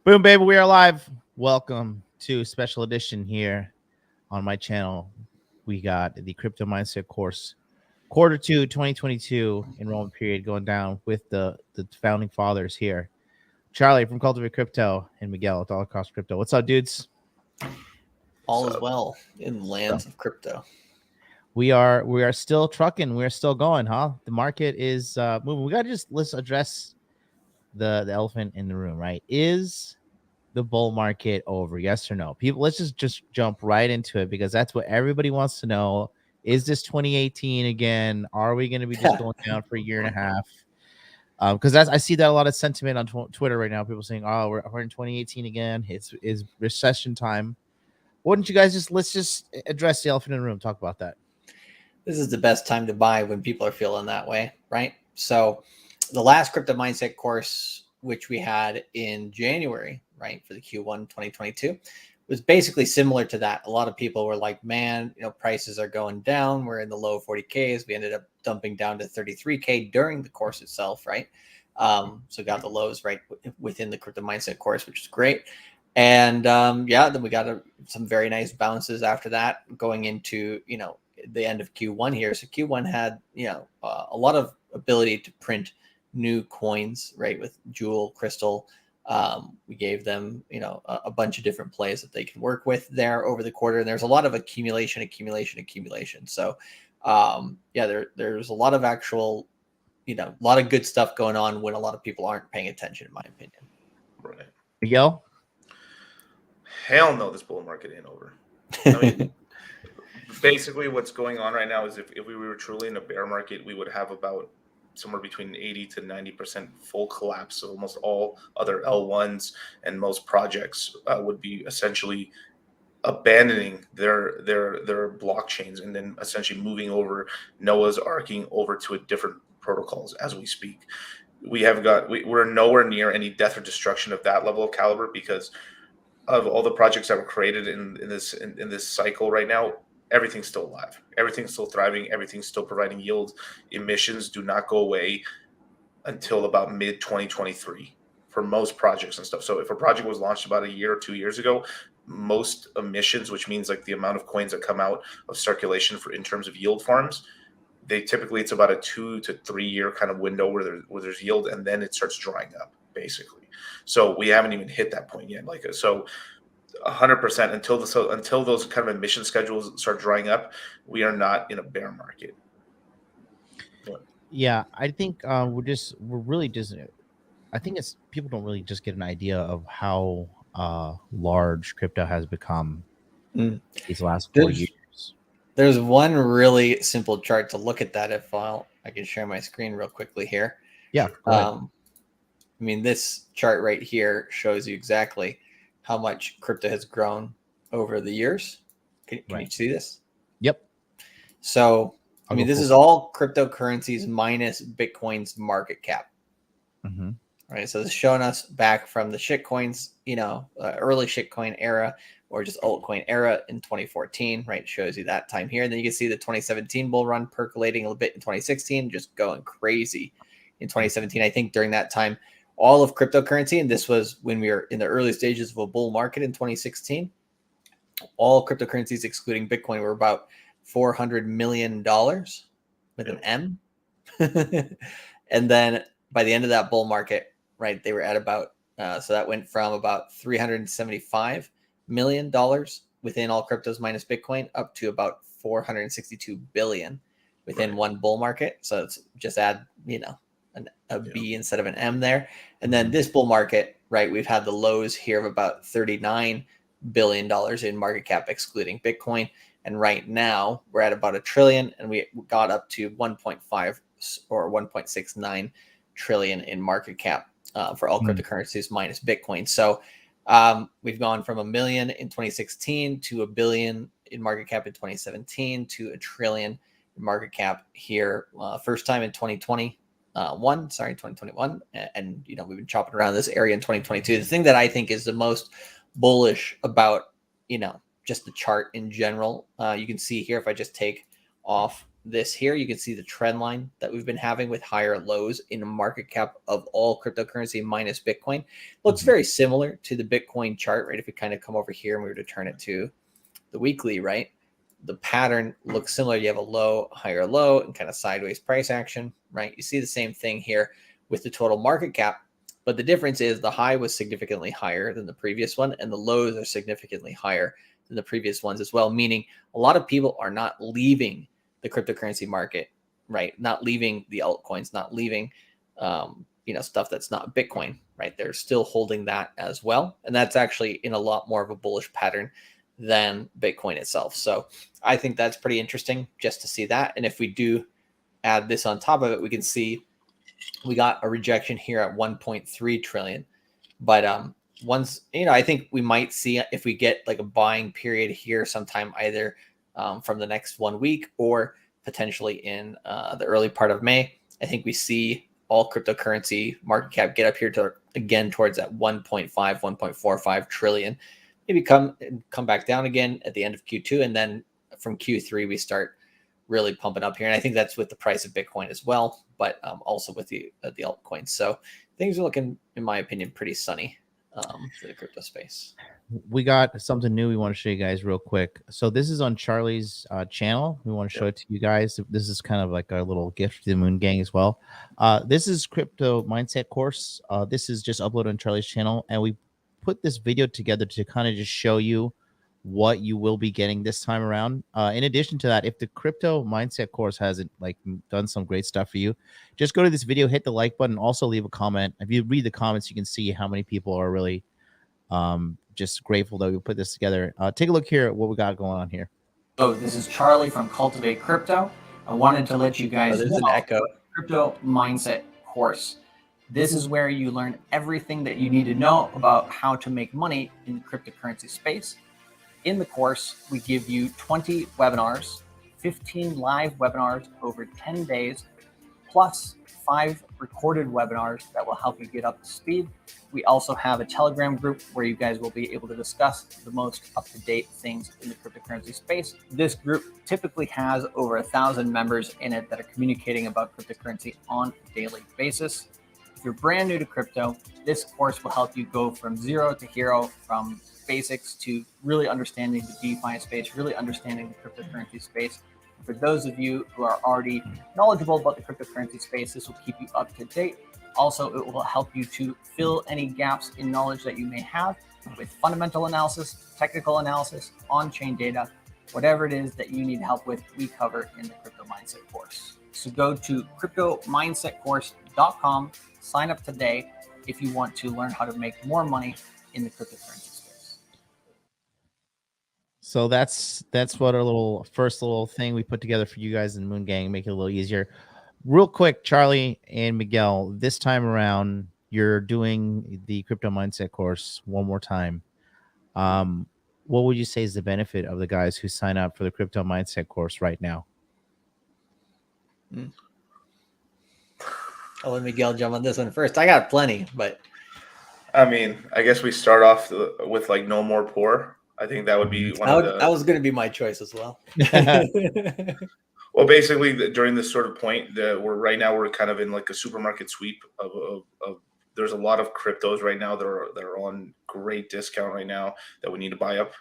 Boom, baby, we are live. Welcome to a special edition here on my channel. We got the Crypto Mindset course, quarter two, 2022 enrollment period going down with the founding fathers here. Charlie from Cultivate Crypto and Miguel at All Across Crypto. What's up, dudes? All is well in the lands of crypto. We are still trucking. We're still going, huh? The market is moving. We gotta let's address the elephant in the room, right? Is the bull market over? Yes or no? People, let's just jump right into it because that's what everybody wants to know. Is this 2018 again? Are we going to be just going down for a year and a half? Because I see that a lot of sentiment on Twitter right now. People saying, "Oh, we're in 2018 again. It's recession time." Wouldn't you guys let's just address the elephant in the room? Talk about that. This is the best time to buy when people are feeling that way, right? So the last Crypto Mindset course, which we had in January, right, for the Q1 2022, was basically similar to that. A lot of people were like, man, prices are going down. We're in the low 40Ks. We ended up dumping down to 33K during the course itself, right? So got the lows right within the Crypto Mindset course, which is great. And then we got some very nice bounces after that going into, the end of Q1 here. So Q1 had, a lot of ability to print new coins, right, with Jewel, Crystal. We gave them, a bunch of different plays that they can work with there over the quarter. And there's a lot of accumulation. So, there's a lot of actual, a lot of good stuff going on when a lot of people aren't paying attention, in my opinion. Right. Miguel? Hell no, this bull market ain't over. I mean, basically what's going on right now is if we were truly in a bear market, we would have about somewhere between 80 to 90% full collapse of almost all other L1s, and most projects would be essentially abandoning their blockchains and then essentially moving over Noah's arcing over to a different protocols as we speak. We're nowhere near any death or destruction of that level of caliber because of all the projects that were created in this cycle right now. Everything's still alive. Everything's still thriving. Everything's still providing yield. Emissions do not go away until about mid 2023 for most projects and stuff. So if a project was launched about a year or 2 years ago, most emissions, which means like the amount of coins that come out of circulation in terms of yield farms, it's about a 2 to 3 year kind of window where there's yield, and then it starts drying up basically. So we haven't even hit that point yet. 100% until those kind of emission schedules start drying up, we are not in a bear market. Yeah, I think I think it's people don't really just get an idea of how large crypto has become these last 4 years. There's one really simple chart to look at that. If I can share my screen real quickly here. Yeah. This chart right here shows you exactly how much crypto has grown over the years. Can you see this? Yep. So, this is all cryptocurrencies minus Bitcoin's market cap. Mm-hmm. Right. So this is showing us back from the shitcoins, early shitcoin era or just altcoin era in 2014, right? It shows you that time here. And then you can see the 2017 bull run percolating a little bit in 2016, just going crazy in 2017. I think during that time, all of cryptocurrency, and this was when we were in the early stages of a bull market in 2016, all cryptocurrencies, excluding Bitcoin, were about $400 million with an M. And then by the end of that bull market, right, they were at about, so that went from about $375 million within all cryptos minus Bitcoin up to about $462 billion within one bull market. So it's just add, a B instead of an M there. And then this bull market, right, we've had the lows here of about $39 billion in market cap, excluding Bitcoin. And right now we're at about $1 trillion, and we got up to 1.5 or 1.69 trillion in market cap for all cryptocurrencies minus Bitcoin. So we've gone from 1 million in 2016 to 1 billion in market cap in 2017 to $1 trillion in market cap here. First time in 2021. And, we've been chopping around this area in 2022. The thing that I think is the most bullish about, just the chart in general, you can see here, if I just take off, this here, you can see the trend line that we've been having with higher lows in the market cap of all cryptocurrency minus Bitcoin. Looks very similar to the Bitcoin chart, right? If we kind of come over here and we were to turn it to the weekly, right? The pattern looks similar. You have a low, higher low, and kind of sideways price action, right? You see the same thing here with the total market cap, but the difference is the high was significantly higher than the previous one, and the lows are significantly higher than the previous ones as well, meaning a lot of people are not leaving the cryptocurrency market, right? Not leaving the altcoins, not leaving, stuff that's not Bitcoin, right? They're still holding that as well. And that's actually in a lot more of a bullish pattern than Bitcoin itself. So I think that's pretty interesting just to see that. And if we do add this on top of it, we can see we got a rejection here at 1.3 trillion. But once, I think we might see if we get like a buying period here sometime either from the next 1 week or potentially in the early part of May. I think we see all cryptocurrency market cap get up here to again towards that 1.5, 1.45 trillion. Maybe come back down again at the end of Q2, and then from Q3 we start really pumping up here. And I think that's with the price of Bitcoin as well, but also with the altcoins. So things are looking, in my opinion, pretty sunny for the crypto space. We got something new we want to show you guys real quick. So this is on Charlie's channel. We want to show it to you guys. This is kind of like a little gift to the Moon Gang as well. This is Crypto Mindset course. This is just uploaded on Charlie's channel, and we put this video together to kind of just show you what you will be getting this time around. In addition to that, if the Crypto Mindset course hasn't done some great stuff for you, just go to this video, hit the like button, also leave a comment. If you read the comments, you can see how many people are really just grateful that we put this together. Take a look here at what we got going on here. So this is Charlie from Cultivate Crypto. I wanted to let you guys there's know an echo. Crypto Mindset course. This is where you learn everything that you need to know about how to make money in the cryptocurrency space. In the course, we give you 20 webinars, 15 live webinars over 10 days, plus 5 recorded webinars that will help you get up to speed. We also have a Telegram group where you guys will be able to discuss the most up-to-date things in the cryptocurrency space. This group typically has over 1,000 members in it that are communicating about cryptocurrency on a daily basis. If you're brand new to crypto, this course will help you go from zero to hero, from basics to really understanding the DeFi space, really understanding the cryptocurrency space. For those of you who are already knowledgeable about the cryptocurrency space, this will keep you up to date. Also, it will help you to fill any gaps in knowledge that you may have with fundamental analysis, technical analysis, on-chain data, whatever it is that you need help with, we cover in the Crypto Mindset course. So go to cryptomindsetcourse.com, sign up today if you want to learn how to make more money in the cryptocurrency space. So that's what our first little thing we put together for you guys in the Moon Gang, make it a little easier. Real quick, Charlie and Miguel, this time around, you're doing the Crypto Mindset course one more time. What would you say is the benefit of the guys who sign up for the Crypto Mindset course right now? I'll let Miguel jump on this one first. I got plenty, but I mean, I guess we start off with like no more poor. I think that would be that was going to be my choice as well. Well, basically, during this sort of point, we're kind of in like a supermarket sweep of there's a lot of cryptos right now that are on great discount right now that we need to buy up,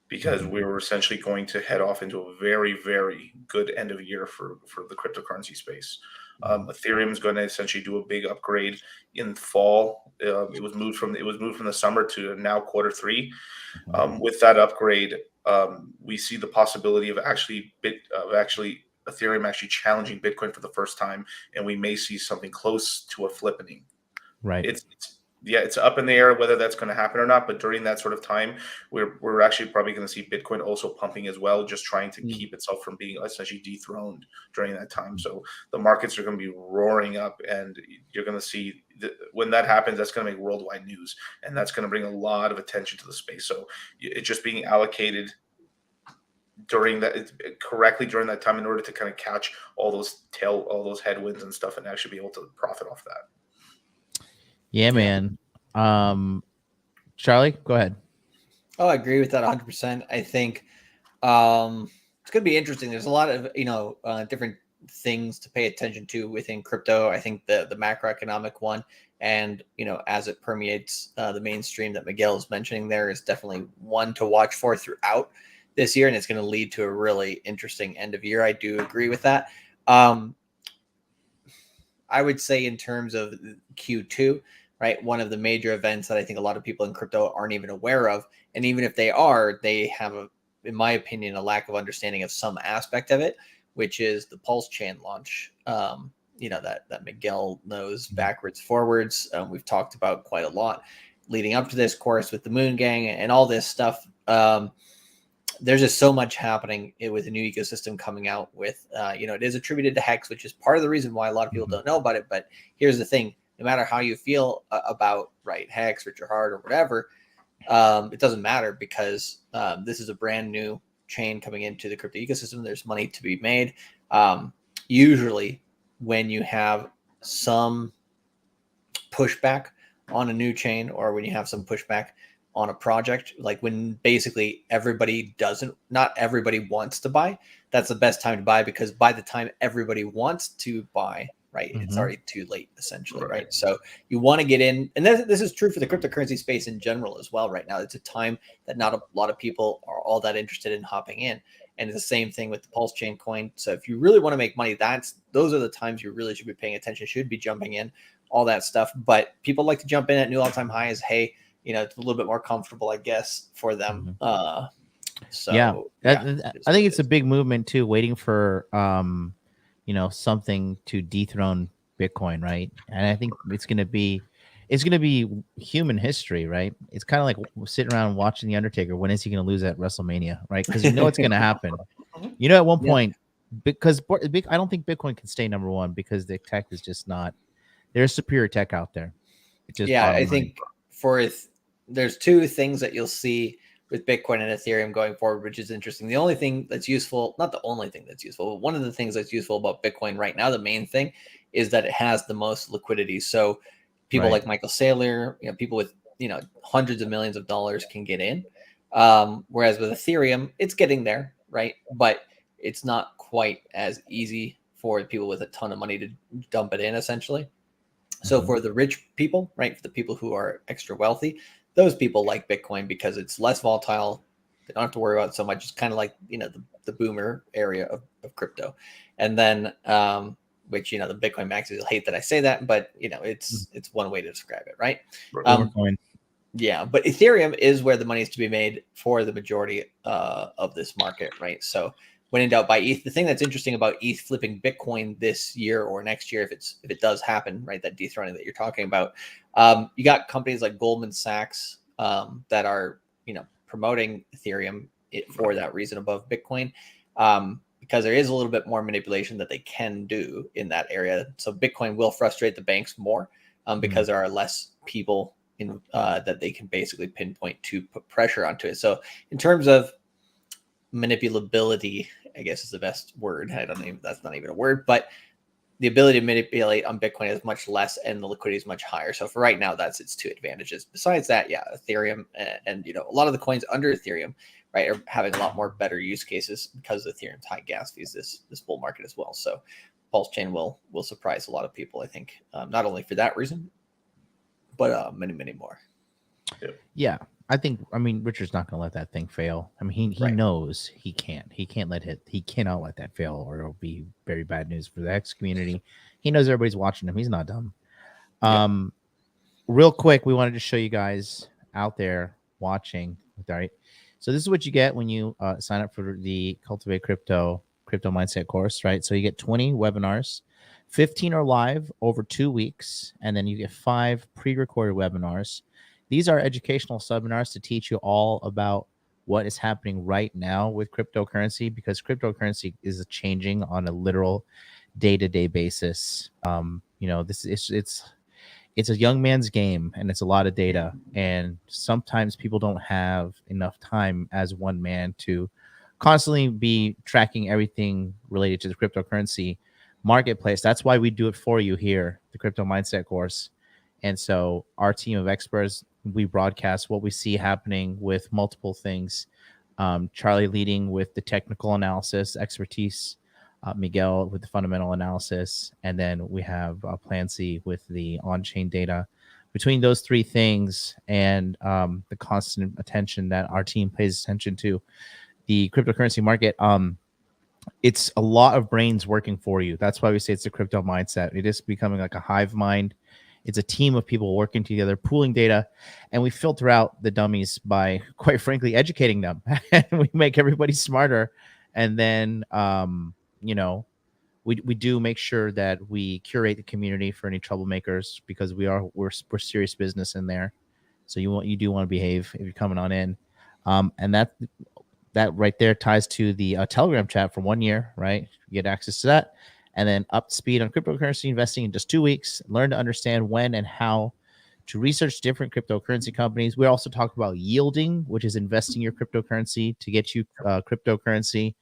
because we were essentially going to head off into a very, very good end of year for the cryptocurrency space. Ethereum is going to essentially do a big upgrade in fall. It was moved from the summer to now Q3. With that upgrade, we see the possibility of actually Ethereum actually challenging Bitcoin for the first time, and we may see something close to a flippening. Right. It's up in the air whether that's going to happen or not. But during that sort of time, we're actually probably going to see Bitcoin also pumping as well, just trying to keep itself from being essentially dethroned during that time. So the markets are going to be roaring up, and you're going to see when that happens, that's going to make worldwide news, and that's going to bring a lot of attention to the space. So it's just being allocated correctly during that time in order to kind of catch all those headwinds and stuff, and actually be able to profit off that. Yeah, man. Charlie, go ahead. Oh, I agree with that 100%. I think it's going to be interesting. There's a lot of different things to pay attention to within crypto. I think the macroeconomic one, and as it permeates the mainstream that Miguel is mentioning, there is definitely one to watch for throughout this year, and it's going to lead to a really interesting end of year. I do agree with that. I would say in terms of Q2, right, one of the major events that I think a lot of people in crypto aren't even aware of, and even if they are, they have in my opinion, a lack of understanding of some aspect of it, which is the PulseChain launch. That Miguel knows backwards, forwards. We've talked about quite a lot leading up to this course with the Moon Gang and all this stuff. There's just so much happening with a new ecosystem coming out with, it is attributed to Hex, which is part of the reason why a lot of people don't know about it. But here's the thing, no matter how you feel about Hex, Richard Hart, or whatever, it doesn't matter, because this is a brand new chain coming into the crypto ecosystem. There's money to be made. Usually when you have some pushback on a new chain, or when you have some pushback on a project, like when basically not everybody wants to buy, that's the best time to buy, because by the time everybody wants to buy, right, it's already too late, essentially, right? So you want to get in, and this is true for the cryptocurrency space in general as well. Right now, it's a time that not a lot of people are all that interested in hopping in, and it's the same thing with the PulseChain coin. So if you really want to make money, those are the times you really should be paying attention, should be jumping in, all that stuff. But people like to jump in at new all-time highs. Hey, it's a little bit more comfortable, I guess, for them. I think it's a big movement too, waiting for something to dethrone Bitcoin, right? And I think it's gonna be human history, right? It's kind of like sitting around watching the Undertaker. When is he gonna lose at WrestleMania, right? Because it's gonna happen. At one point, because I don't think Bitcoin can stay number one, because the tech is just not. There's superior tech out there. I think there's two things that you'll see with Bitcoin and Ethereum going forward, which is interesting. The only thing that's useful, not the only thing that's useful, but one of the things that's useful about Bitcoin right now, the main thing, is that it has the most liquidity. So people like Michael Saylor, people with, hundreds of millions of dollars can get in. Whereas with Ethereum, it's getting there, right? But it's not quite as easy for people with a ton of money to dump it in, essentially. So for the rich people, right, for the people who are extra wealthy, those people like Bitcoin because it's less volatile. They don't have to worry about it so much. It's kind of like, the boomer area of crypto. And then, which, the Bitcoin maxis will hate that I say that, but, it's one way to describe it, right? Yeah, but Ethereum is where the money is to be made for the majority of this market, right? So when in doubt, buy ETH. The thing that's interesting about ETH flipping Bitcoin this year or next year, if it does happen, right, that dethroning that you're talking about, you got companies like Goldman Sachs that are promoting Ethereum for that reason above Bitcoin, because there is a little bit more manipulation that they can do in that area. So Bitcoin will frustrate the banks more because there are less people in that they can basically pinpoint to put pressure onto it. So in terms of manipulability, I guess is the best word. That's not even a word, but the ability to manipulate on Bitcoin is much less and the liquidity is much higher. So for right now, that's its two advantages. Besides that, Ethereum and a lot of the coins under Ethereum, right, are having a lot more better use cases because of Ethereum's high gas fees this bull market as well. So PulseChain will surprise a lot of people, I think, not only for that reason, but many, many more. Yeah. I mean, Richard's not going to let that thing fail. I mean, he knows he cannot let that fail, or it'll be very bad news for the Hex community. He knows everybody's watching him. He's not dumb. Real quick, we wanted to show you guys out there watching. All right. So this is what you get when you sign up for the Cultivate Crypto Mindset course, right? So you get 20 webinars, 15 are live over 2 weeks, and then you get 5 pre-recorded webinars. These are educational seminars to teach you all about what is happening right now with cryptocurrency, because cryptocurrency is changing on a literal day-to-day basis. It's a young man's game, and it's a lot of data. And sometimes people don't have enough time as one man to constantly be tracking everything related to the cryptocurrency marketplace. That's why we do it for you here, the Crypto Mindset course. And so our team of experts, we broadcast what we see happening with multiple things Charlie leading with the technical analysis expertise, Miguel with the fundamental analysis, and then we have Plan C with the on-chain data. Between those three things and the constant attention that our team pays attention to the cryptocurrency market, it's a lot of brains working for you. That's why we say it's a crypto mindset. It is becoming like a hive mind. It's a team of people working together, pooling data, and we filter out the dummies by, quite frankly, educating them. And we make everybody smarter. And then, we do make sure that we curate the community for any troublemakers, because we're serious business in there. So you do want to behave if you're coming on in, and that right there ties to the Telegram chat for 1 year, right? You get access to that. And then up to speed on cryptocurrency investing in just 2 weeks. Learn to understand when and how to research different cryptocurrency companies. We also talk about yielding, which is investing your cryptocurrency to get you cryptocurrency.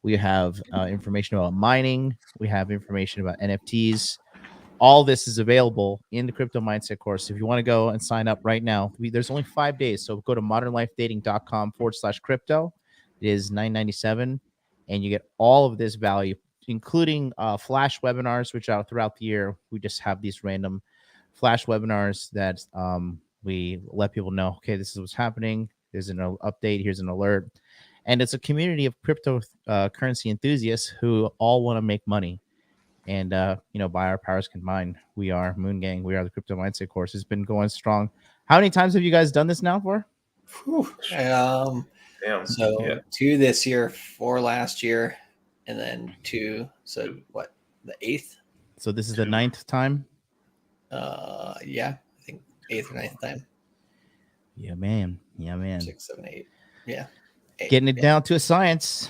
We have information about mining. We have information about NFTs. All this is available in the Crypto Mindset course. If you want to go and sign up right now, there's only 5 days. So go to modernlifedating.com/crypto. It is $9.97, and you get all of this value, including flash webinars, which are throughout the year. We just have these random flash webinars that we let people know, okay, this is what's happening. There's an update. Here's an alert. And it's a community of cryptocurrency enthusiasts who all want to make money. And, by our powers combined, we are Moon Gang. We are the Crypto Mindset course. It's been going strong. How many times have you guys done this now for? So 2 this year, 4 last year, and then 2. So what? The 8th? So this is the 9th time? Yeah, I think 8th or 9th time. Yeah, man. 6, 7, 8. Yeah. 8, Getting it down to a science.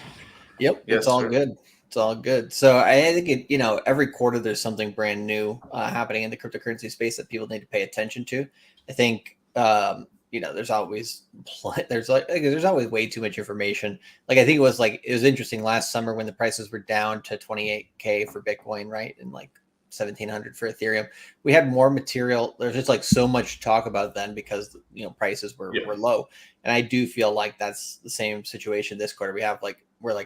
Yep. Yes, it's all sir. good. It's all good. So I think every quarter there's something brand new happening in the cryptocurrency space that people need to pay attention to. I think there's always way too much information. Like I think it was interesting last summer when the prices were down to 28K for Bitcoin, right, and like 1,700 for Ethereum. We had more material. There's just so much to talk about then because prices were low, and I do feel like that's the same situation this quarter. We're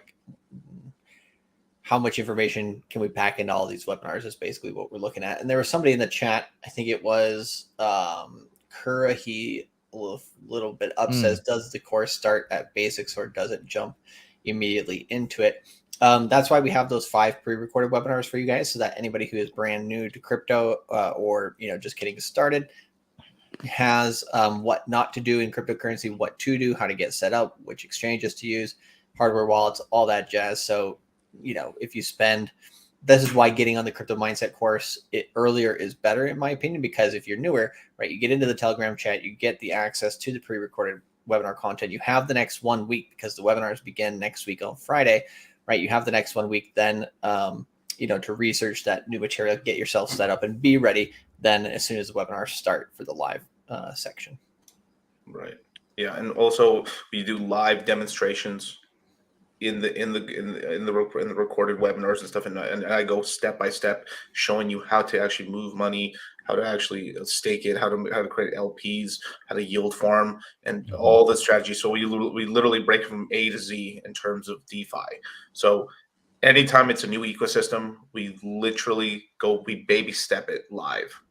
how much information can we pack into all these webinars is basically what we're looking at. And there was somebody in the chat, I think it was Kura, he a little bit up says, does the course start at basics or does it jump immediately into it? That's why we have those 5 pre-recorded webinars for you guys, so that anybody who is brand new to crypto or just getting started has what not to do in cryptocurrency, what to do, how to get set up, which exchanges to use, hardware wallets, all that jazz. So if you spend, this is why getting on the Crypto Mindset course earlier is better, in my opinion, because if you're newer, right, you get into the Telegram chat, you get the access to the pre-recorded webinar content. You have the next 1 week because the webinars begin next week on Friday, right? You have the next 1 week then, to research that new material, get yourself set up and be ready then as soon as the webinars start for the live section. Right. Yeah. And also we do live demonstrations in the recorded webinars and stuff, and I go step by step showing you how to actually move money, how to actually stake it, how to create LPs, how to yield farm, and all the strategies. So we literally break from A to Z in terms of DeFi. So anytime it's a new ecosystem, we literally we baby step it live.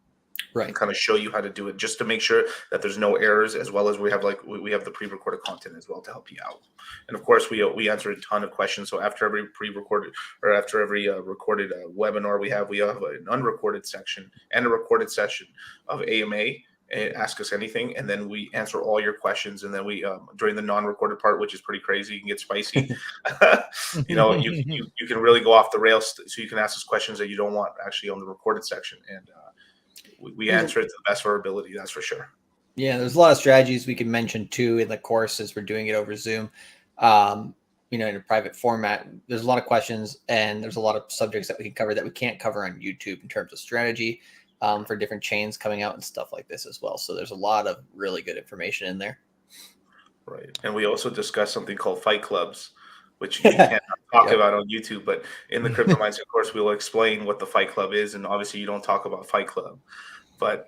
Right. And kind of show you how to do it, just to make sure that there's no errors, as well as we have the pre-recorded content as well to help you out. And of course, we answer a ton of questions. So after every pre-recorded or after every recorded webinar, we have an unrecorded section and a recorded session of AMA. Ask us anything, and then we answer all your questions. And then we during the non-recorded part, which is pretty crazy, you can get spicy. You can really go off the rails, so you can ask us questions that you don't want actually on the recorded section, and we answer it to the best of our ability. That's for sure. Yeah, there's a lot of strategies we can mention too in the course as we're doing it over Zoom. In a private format, there's a lot of questions and there's a lot of subjects that we can cover that we can't cover on YouTube in terms of strategy for different chains coming out and stuff like this as well. So there's a lot of really good information in there. Right. And we also discuss something called fight clubs, which you can't talk about on YouTube, but in the Crypto Mindset course, we'll explain what the fight club is. And obviously you don't talk about fight club, but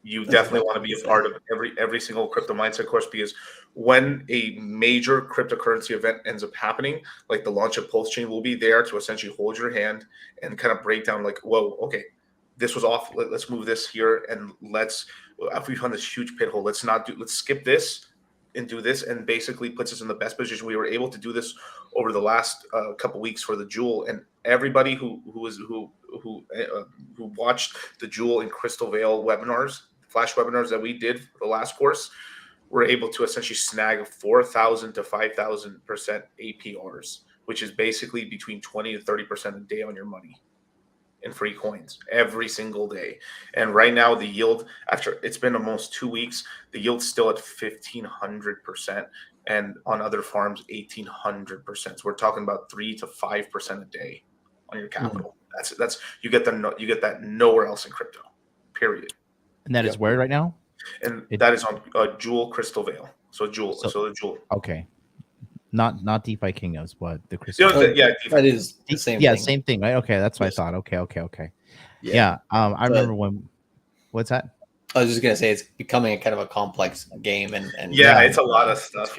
You definitely want to be a part of every single crypto mindset course, because when a major cryptocurrency event ends up happening, like the launch of PulseChain, will be there to essentially hold your hand and kind of break down like, whoa, okay, this was off. Let's move this here, and if we found this huge pit hole, let's skip this and do this, and basically puts us in the best position. We were able to do this over the last couple weeks for the Jewel, and everybody who watched the Jewel and Crystal Veil webinars, flash webinars that we did for the last course, were able to essentially snag 4,000 to 5,000% APRs, which is basically between 20 to 30% a day on your money in free coins every single day. And right now the yield, after it's been almost 2 weeks, the yield's still at 1,500%, and on other farms 1,800%. So we're talking about 3 to 5% a day on your capital. That's you get that nowhere else in crypto, period. And that is where right now? And that is on Jewel Crystal Veil. So the Jewel. Okay. Not DeFi Kingdoms, but the Crystal. That is the same thing. Same thing, right? Okay, that's what I thought. Okay. Yeah. I remember when. What's that? I was just gonna say it's becoming a kind of a complex game, and it's a lot of stuff.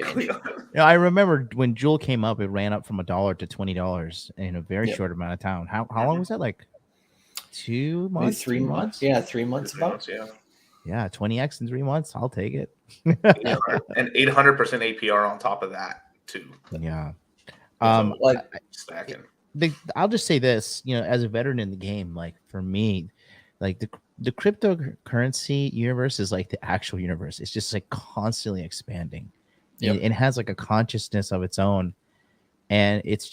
I remember when Jewel came up, it ran up from $1 to $20 in a very short amount of time. How long was that? Like 2 months? 3 months? Yeah, 3 months about. Yeah, 20x in 3 months. I'll take it. And 800% APR on top of that too. Yeah. Stacking. I'll just say this, as a veteran in the game, like for me, like the cryptocurrency universe is like the actual universe. It's just like constantly expanding. It has like a consciousness of its own, and it's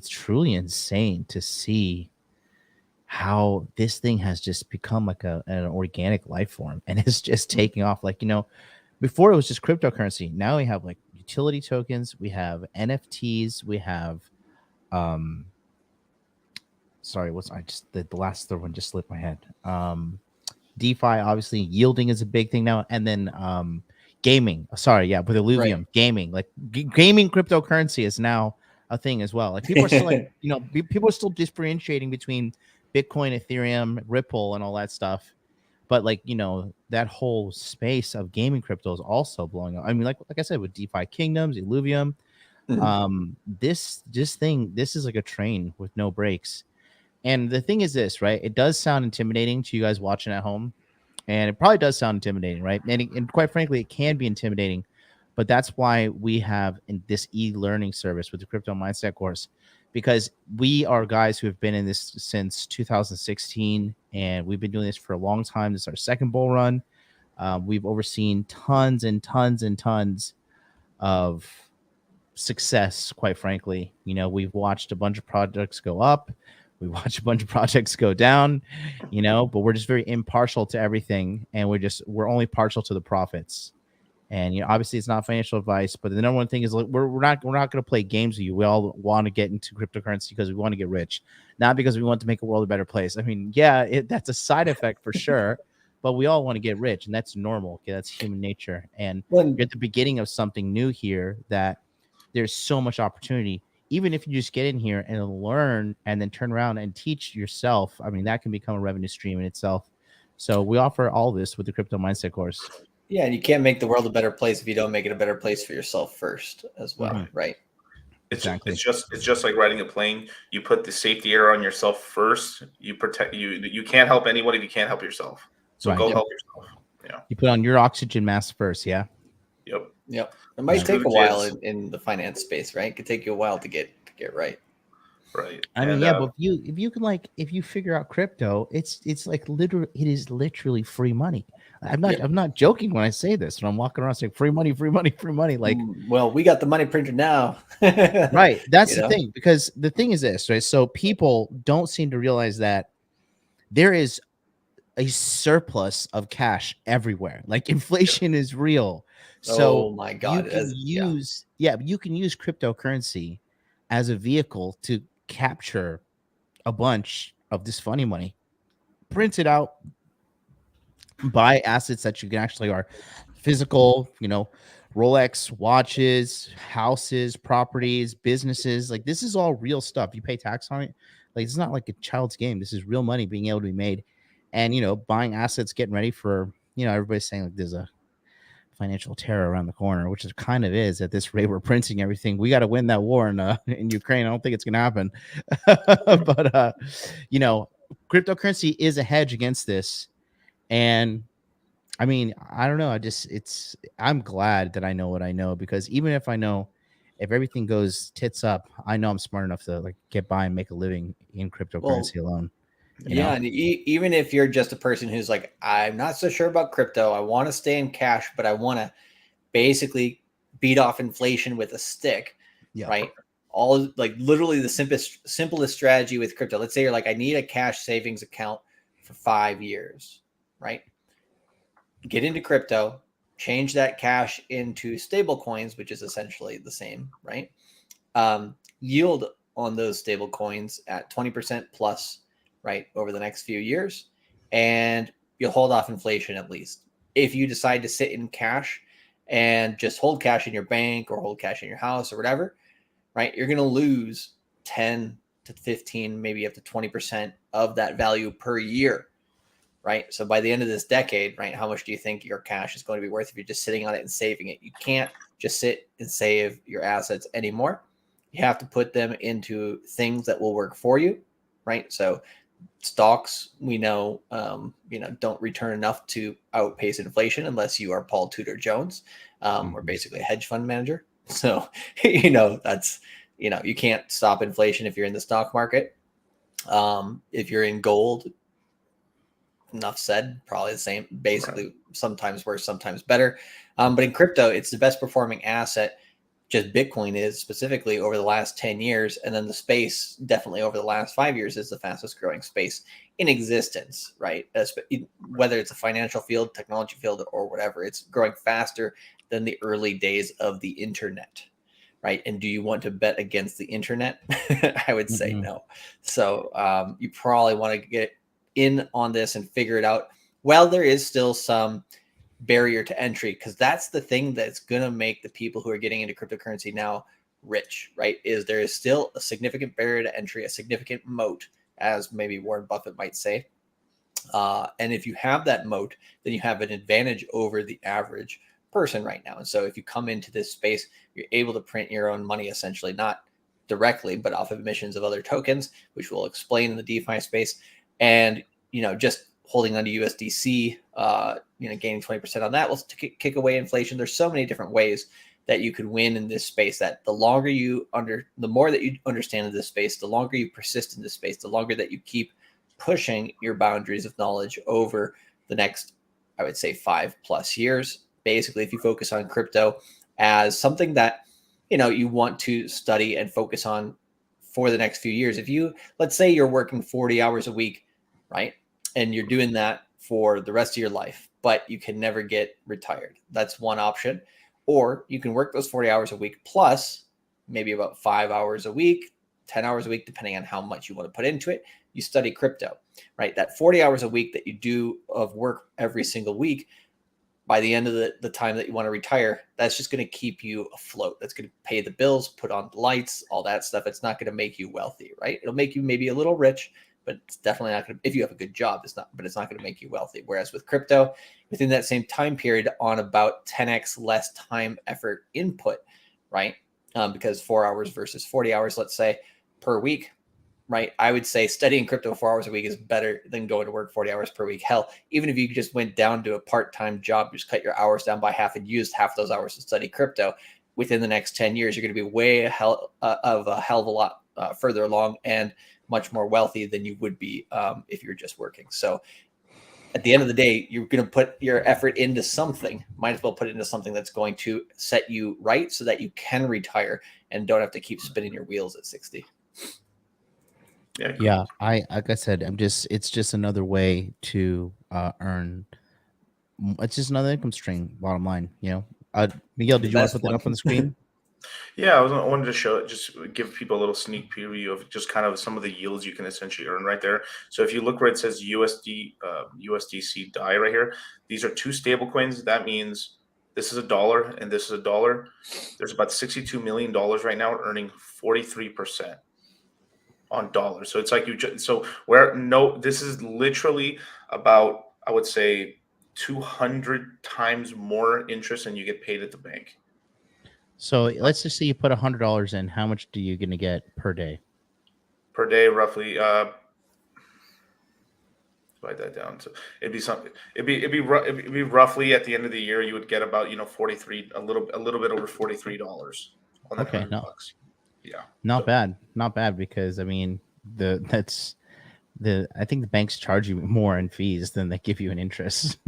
truly insane to see how this thing has just become like an organic life form, and it's just taking off. Like, before it was just cryptocurrency. Now we have like utility tokens, we have NFTs, we have the last third one just slipped my head. DeFi, obviously, yielding is a big thing now, and then gaming. Sorry, yeah, with Illuvium, gaming, like gaming cryptocurrency is now a thing as well. Like people are still like, people are still differentiating between Bitcoin, Ethereum, Ripple, and all that stuff. But like, that whole space of gaming crypto is also blowing up. I mean, like I said, with DeFi Kingdoms, Illuvium, this is like a train with no brakes. And the thing is this, right? It does sound intimidating to you guys watching at home, and it probably does sound intimidating, right? And quite frankly, it can be intimidating, but that's why we have this e-learning service with the Crypto Mindset course, because we are guys who have been in this since 2016, and we've been doing this for a long time. This is our second bull run. We've overseen tons and tons and tons of success, quite frankly. We've watched a bunch of projects go up. We watch a bunch of projects go down, but we're just very impartial to everything, and we're only partial to the profits. And obviously it's not financial advice, but the number one thing is, like, we're not going to play games with you. We all want to get into cryptocurrency because we want to get rich, not because we want to make the world a better place. I mean, that's a side effect for sure, but we all want to get rich, and that's normal. Okay, that's human nature. And you're at the beginning of something new here, that there's so much opportunity. Even if you just get in here and learn and then turn around and teach yourself, I mean, that can become a revenue stream in itself. So we offer all this with the Crypto Mindset course. Yeah, and you can't make the world a better place if you don't make it a better place for yourself first as well, right? It's just like riding a plane. You put the safety air on yourself first. You protect you can't help anyone if you can't help yourself. So go help yourself. Yeah. You put on your oxygen mask first, yeah. Yep. It might take a while in the finance space, right? It could take you a while to get right. Right. I mean, but if you figure out crypto, it's like it is literally free money. I'm not joking when I say this. When I'm walking around saying free money. Like, well, we got the money printer now. Right. That's the thing, because the thing is this, right? So people don't seem to realize that there is a surplus of cash everywhere. Like, inflation is real. So oh my God, you can use cryptocurrency as a vehicle to capture a bunch of this funny money, print it out, buy assets that you can actually are physical, Rolex watches, houses, properties, businesses. Like, this is all real stuff. You pay tax on it. Like, it's not like a child's game. This is real money being able to be made, and buying assets, getting ready for everybody's saying like there's a financial terror around the corner, which it kind of is. At this rate, we're printing everything. We got to win that war in Ukraine. I don't think it's gonna happen. But cryptocurrency is a hedge against this. And I mean, I don't know. I'm glad that I know what I know, because even if if everything goes tits up, I know I'm smart enough to like get by and make a living in cryptocurrency alone. Yeah, and even if you're just a person who's like, I'm not so sure about crypto, I want to stay in cash, but I want to basically beat off inflation with a stick, right? All like literally the simplest strategy with crypto. Let's say you're like, I need a cash savings account for 5 years, right? Get into crypto, change that cash into stable coins, which is essentially the same, right? Yield on those stable coins at 20% plus, right, over the next few years, and you'll hold off inflation at least. If you decide to sit in cash and just hold cash in your bank or hold cash in your house or whatever, right, you're going to lose 10 to 15, maybe up to 20% of that value per year, right? So by the end of this decade, right, how much do you think your cash is going to be worth if you're just sitting on it and saving it? You can't just sit and save your assets anymore. You have to put them into things that will work for you, right? So stocks, we know, don't return enough to outpace inflation unless you are Paul Tudor Jones, or basically a hedge fund manager. So, that's, you can't stop inflation if you're in the stock market. If you're in gold, enough said, probably the same, basically, sometimes worse, sometimes better. But in crypto, it's the best performing asset. Just Bitcoin is specifically over the last 10 years. And then the space definitely over the last 5 years is the fastest growing space in existence, right? Whether it's a financial field, technology field, or whatever, it's growing faster than the early days of the internet, right? And do you want to bet against the internet? I would say no. So you probably want to get in on this and figure it out. Well, there is still some barrier to entry, because that's the thing that's going to make the people who are getting into cryptocurrency now rich, right? Is there is still a significant barrier to entry, a significant moat, as maybe Warren Buffett might say. And if you have that moat, then you have an advantage over the average person right now. And so if you come into this space, you're able to print your own money, essentially, not directly, but off of emissions of other tokens, which we'll explain in the DeFi space. And, just holding onto USDC, gaining 20% on that will kick away inflation. There's so many different ways that you could win in this space, that the more that you understand this space, the longer you persist in this space, the longer that you keep pushing your boundaries of knowledge over the next, I would say, 5+ years. Basically, if you focus on crypto as something that, you want to study and focus on for the next few years. Let's say you're working 40 hours a week, right? And you're doing that for the rest of your life, but you can never get retired. That's one option. Or you can work those 40 hours a week plus maybe about 5 hours a week, 10 hours a week, depending on how much you want to put into it. You study crypto, right? That 40 hours a week that you do of work every single week, by the end of the time that you want to retire, that's just going to keep you afloat. That's going to pay the bills, put on the lights, all that stuff. It's not going to make you wealthy, right? It'll make you maybe a little rich, but it's definitely not going to, if you have a good job, it's not going to make you wealthy. Whereas with crypto, within that same time period, on about 10x less time, effort, input, right? Because 4 hours versus 40 hours, let's say, per week, right? I would say studying crypto 4 hours a week is better than going to work 40 hours per week. Hell, even if you just went down to a part-time job, just cut your hours down by half and used half those hours to study crypto, within the next 10 years, you're going to be way a hell of a lot further along and much more wealthy than you would be if you're just working. So at the end of the day, you're going to put your effort into something. Might as well put it into something that's going to set you right so that you can retire and don't have to keep spinning your wheels at 60. Yeah, like I said, it's just another way to earn. It's just another income stream. Bottom line, Miguel, did you want to put that up on the screen? Yeah, I wanted to show it, just give people a little sneak preview of just kind of some of the yields you can essentially earn right there. So if you look where it says USDC DAI right here, these are two stable coins. That means this is $1 and this is $1. There's about $62 million right now earning 43% on dollars. So it's like this is literally about, I would say, 200 times more interest than you get paid at the bank. So let's just say you put $100 in. How much do you gonna get per day? Per day, roughly. Write that down. So it'd be something. It'd be roughly at the end of the year, you would get about 43, a little bit over $43 on that Okay, $100. no. Yeah, Not bad, because I mean I think the banks charge you more in fees than they give you in interest.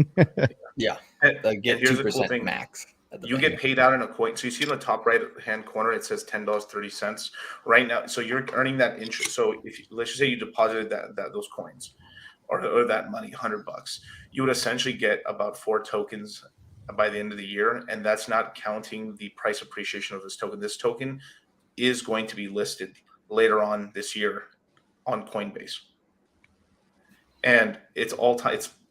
Yeah, And get here's the 2% cool thing. max. At the You bank. get paid out in a coin. So you see in the top right hand corner, it says $10.30 right now. So you're earning that interest. So if let's just say you deposited that those coins or that money, $100, you would essentially get about 4 tokens by the end of the year, and that's not counting the price appreciation of this token. This token is going to be listed later on this year on Coinbase, and its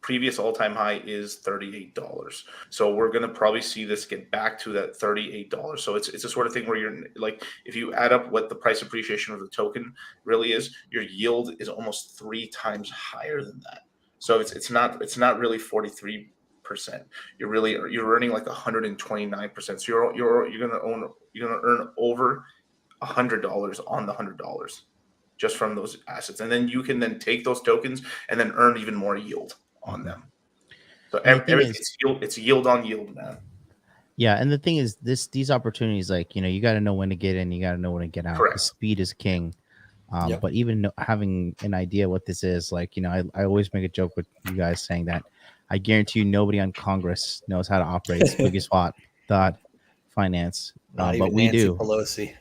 previous all-time high is $38. So we're going to probably see this get back to that $38. So it's a sort of thing where you're like, if you add up what the price appreciation of the token really is, your yield is almost 3 times higher than that. So it's not really 43%. You're earning like 129%. So you're going to earn over $100 on the $100 just from those assets, and then you can then take those tokens and then earn even more yield on them. So it's yield on yield, man. Yeah, and the thing is, these opportunities, like you got to know when to get in, you got to know when to get out. Correct. The speed is king. Yep. But even having an idea what this is, like I always make a joke with you guys saying that I guarantee you nobody on Congress knows how to operate Spooky Spot finance, Not but even we Nancy do. Pelosi.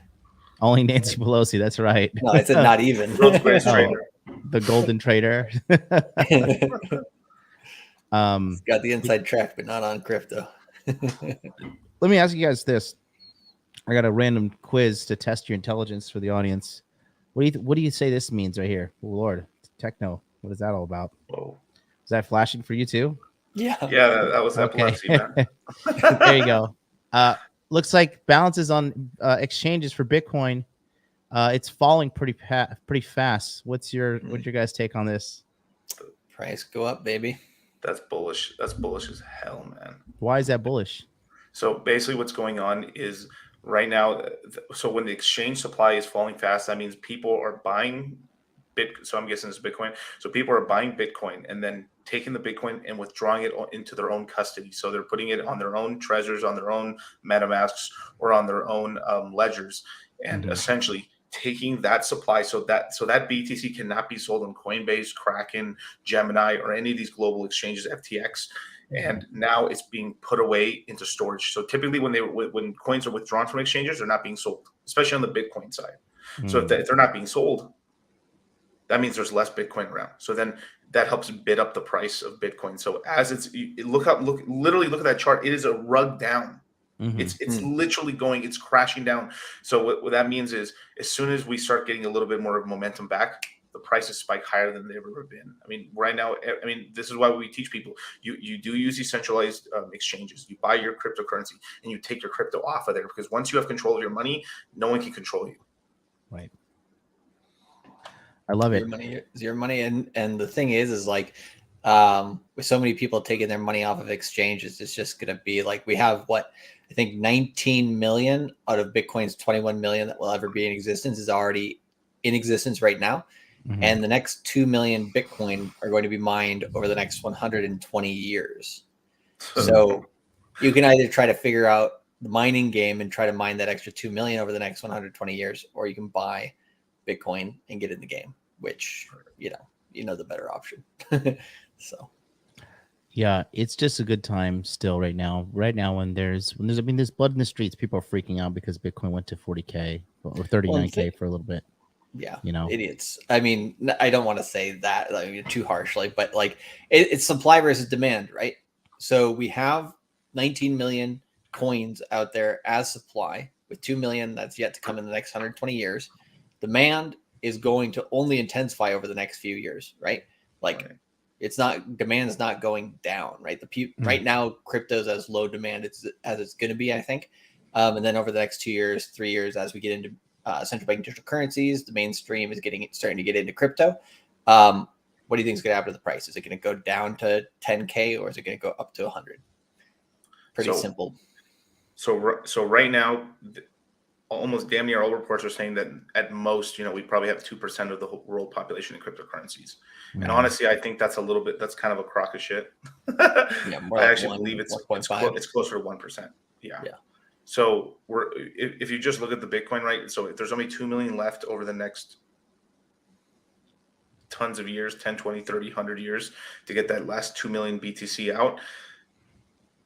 Only Nancy Pelosi. That's right. No, I said not even. World's greatest trader. The golden trader. It's got the inside track, but not on crypto. Let me ask you guys this. I got a random quiz to test your intelligence for the audience. What do you say this means right here? Oh, Lord, techno. What is that all about? Whoa. Is that flashing for you too? Yeah. Yeah, that was epilepsy, man. There you go. Looks like balances on exchanges for Bitcoin. It's falling pretty fast. What's your guys' take on this? Price go up, baby. That's bullish. That's bullish as hell, man. Why is that bullish? So basically what's going on is right now, so when the exchange supply is falling fast, that means people are buying so I'm guessing it's Bitcoin. So people are buying Bitcoin and then taking the Bitcoin and withdrawing it into their own custody. So they're putting it on their own treasures, on their own MetaMasks, or on their own ledgers, and essentially taking that supply so that BTC cannot be sold on Coinbase, Kraken, Gemini, or any of these global exchanges, FTX. And now it's being put away into storage. So typically when coins are withdrawn from exchanges, they're not being sold, especially on the Bitcoin side. So if they're not being sold, that means there's less Bitcoin around. So then that helps bid up the price of Bitcoin. So as literally look at that chart. It is a rug down. It's literally it's crashing down. So what that means is as soon as we start getting a little bit more of momentum back, the prices spike higher than they've ever been. I mean, right now, this is why we teach people, you do use decentralized exchanges. You buy your cryptocurrency and you take your crypto off of there, because once you have control of your money, no one can control you. Right. I love it. Your money is your money. And the thing is like, with so many people taking their money off of exchanges, it's just going to be like, we have I think 19 million out of Bitcoin's 21 million that will ever be in existence is already in existence right now. And the next 2 million Bitcoin are going to be mined over the next 120 years. So you can either try to figure out the mining game and try to mine that extra 2 million over the next 120 years, or you can buy Bitcoin and get in the game, which, the better option. So. Yeah, it's just a good time still right now. Right now, when there's blood in the streets, people are freaking out because Bitcoin went to 40K or 39K for a little bit. Yeah, you idiots. I mean, I don't want to say that too harshly, but like it's supply versus demand, right? So we have 19 million coins out there as supply, with 2 million that's yet to come in the next 120 years. Demand is going to only intensify over the next few years, right? Like demand is not going down, right? Right now, crypto's as low demand as it's going to be, I think. And then over the next 2 years, 3 years, as we get into central bank digital currencies, the mainstream is starting to get into crypto. what do you think is going to happen to the price? Is it going to go down to 10K or is it going to go up to 100? Pretty simple. So right now, almost damn near all reports are saying that at most, we probably have 2% of the whole world population in cryptocurrencies. Mm. And honestly, I think that's that's kind of a crock of shit. More I like actually believe it's closer to 1%. Yeah. So if you just look at the Bitcoin, right? So if there's only 2 million left over the next tons of years, 10, 20, 30, 100 years to get that last 2 million BTC out,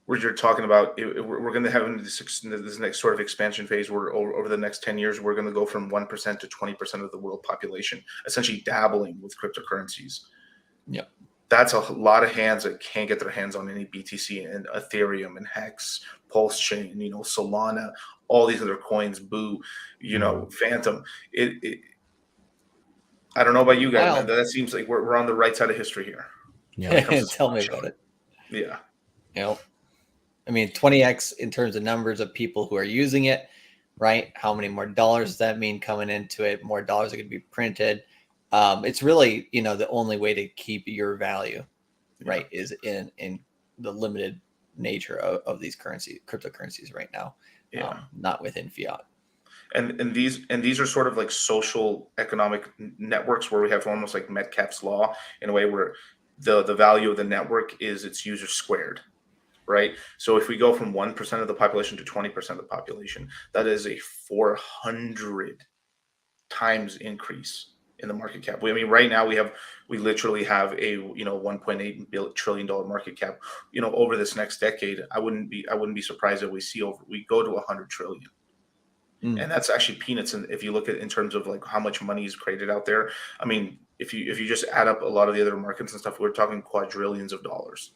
where you're talking about we're going to have this next sort of expansion phase where over the next 10 years, we're going to go from 1% to 20% of the world population, essentially dabbling with cryptocurrencies. Yeah. That's a lot of hands that can't get their hands on any BTC and Ethereum and Hex, PulseChain, Solana, all these other coins, Boo, Phantom. I don't know about you guys, man. That seems like we're on the right side of history here. Yeah. Tell me about it. Yeah. I mean, 20x in terms of numbers of people who are using it, right? How many more dollars does that mean coming into it? More dollars are going to be printed. It's really, the only way to keep your value, right, is in the limited nature of these cryptocurrencies right now, not within fiat. And these are sort of like social economic networks where we have almost like Metcalfe's law in a way where the value of the network is its users squared. Right. So if we go from 1% of the population to 20% of the population, that is a 400 times increase in the market cap. I mean, right now we literally have a $1.8 trillion market cap. Over this next decade, I wouldn't be surprised if we go to 100 trillion. And that's actually peanuts. And if you look at in terms of like how much money is created out there, I mean, if you just add up a lot of the other markets and stuff, we're talking quadrillions of dollars.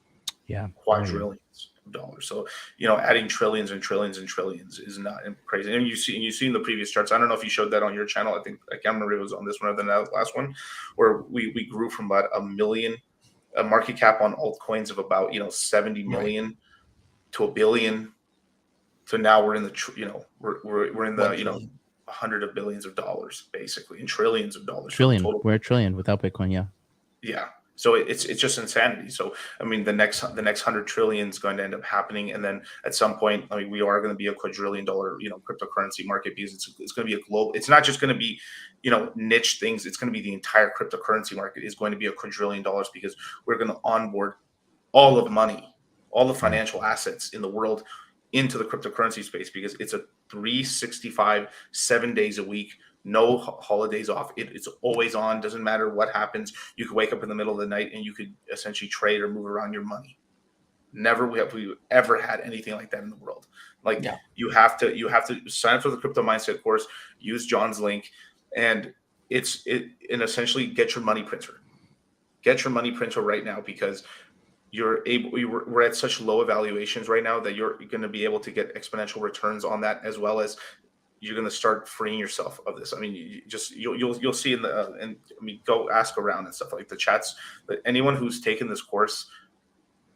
Yeah, quadrillions of dollars. So adding trillions and trillions and trillions is not crazy. And you've seen the previous charts. I don't know if you showed that on your channel. I can't remember if it was on this one or the last one, where we grew from about a market cap on altcoins of about 70 million to a billion. So now we're in the we're in the hundred of billions of dollars basically, and trillions of dollars. We're a trillion without Bitcoin. Yeah. So it's just insanity. So I mean, the next 100 trillion is going to end up happening, and then at some point, I mean, we are going to be a quadrillion dollar cryptocurrency market, because it's going to be a global. It's not just going to be niche things. It's going to be the entire cryptocurrency market is going to be a quadrillion dollars, because we're going to onboard all of money, all the financial assets in the world into the cryptocurrency space, because it's a 365, 7 days a week. No holidays off. It's always on. Doesn't matter what happens. You could wake up in the middle of the night and you could essentially trade or move around your money. Never have we ever had anything like that in the world. You have to sign up for the Crypto Mindset course. Use John's link, and essentially get your money printer. Get your money printer right now, because we're at such low evaluations right now that you're going to be able to get exponential returns on that, as well as you're going to start freeing yourself of this. I mean, you'll see go ask around and stuff like the chats. But anyone who's taken this course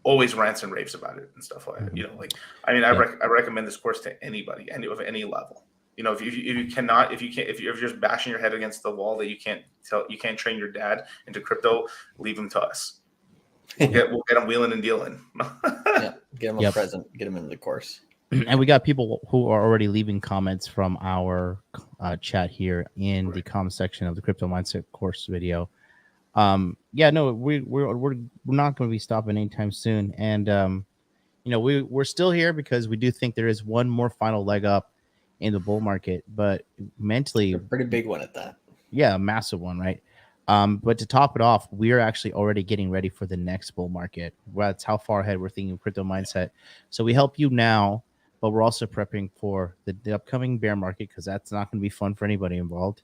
always rants and raves about it and stuff like that. I recommend this course to anybody, of any level. If you're just bashing your head against the wall that you can't train your dad into crypto, leave him to us. We'll get them wheeling and dealing. Get them a present. Get them into the course. And we got people who are already leaving comments from our chat here in the comment section of the Crypto Mindset course video. We're not going to be stopping anytime soon, and we're still here because we do think there is one more final leg up in the bull market, but mentally, a pretty big one at that. Yeah, a massive one, right? But to top it off, we are actually already getting ready for the next bull market. That's how far ahead we're thinking Crypto Mindset. So we help you now, but we're also prepping for the upcoming bear market, because that's not going to be fun for anybody involved.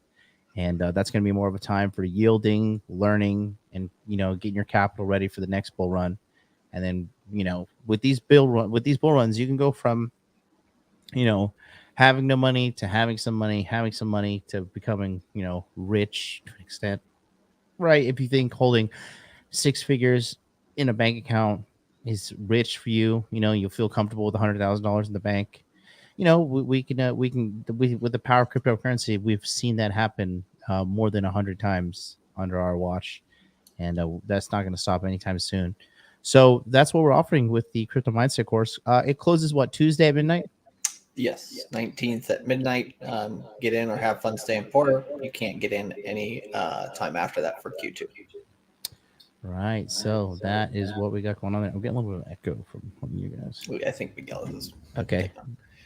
And that's going to be more of a time for yielding, learning, and getting your capital ready for the next bull run. And then with these bull runs, you can go from having no money to having some money to becoming rich to an extent. Right. If you think holding 6 figures in a bank account is rich for you, you'll feel comfortable with $100,000 in the bank. We can with the power of cryptocurrency, we've seen that happen more than 100 times under our watch. and that's not going to stop anytime soon. So that's what we're offering with the Crypto Mindset course. It closes Tuesday at midnight? Yes, 19th at midnight. Get in or have fun staying poor. You can't get in any time after that for Q2. Right. So that is what we got going on there. I'm getting a little bit of echo from you guys. I think Miguel is okay.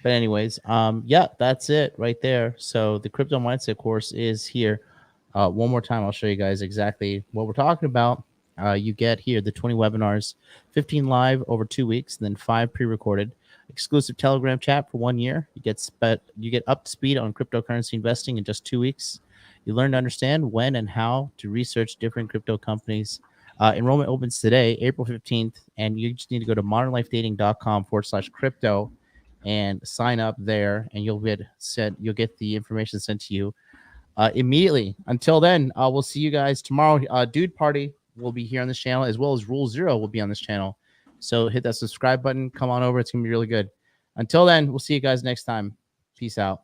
But anyways, yeah, that's it right there. So the Crypto Mindset course is here. One more time, I'll show you guys exactly what we're talking about. You get here the 20 webinars, 15 live over 2 weeks, and then 5 pre-recorded. Exclusive Telegram chat for 1 year. You get up to speed on cryptocurrency investing in just 2 weeks. You learn to understand when and how to research different crypto companies. Enrollment opens today, April 15th, and you just need to go to modernlifedating.com/crypto and sign up there, and you'll get the information sent to you immediately. Until then, we'll see you guys tomorrow. Dude Party will be here on this channel, as well as Rule Zero will be on this channel. So hit that subscribe button. Come on over. It's going to be really good. Until then, we'll see you guys next time. Peace out.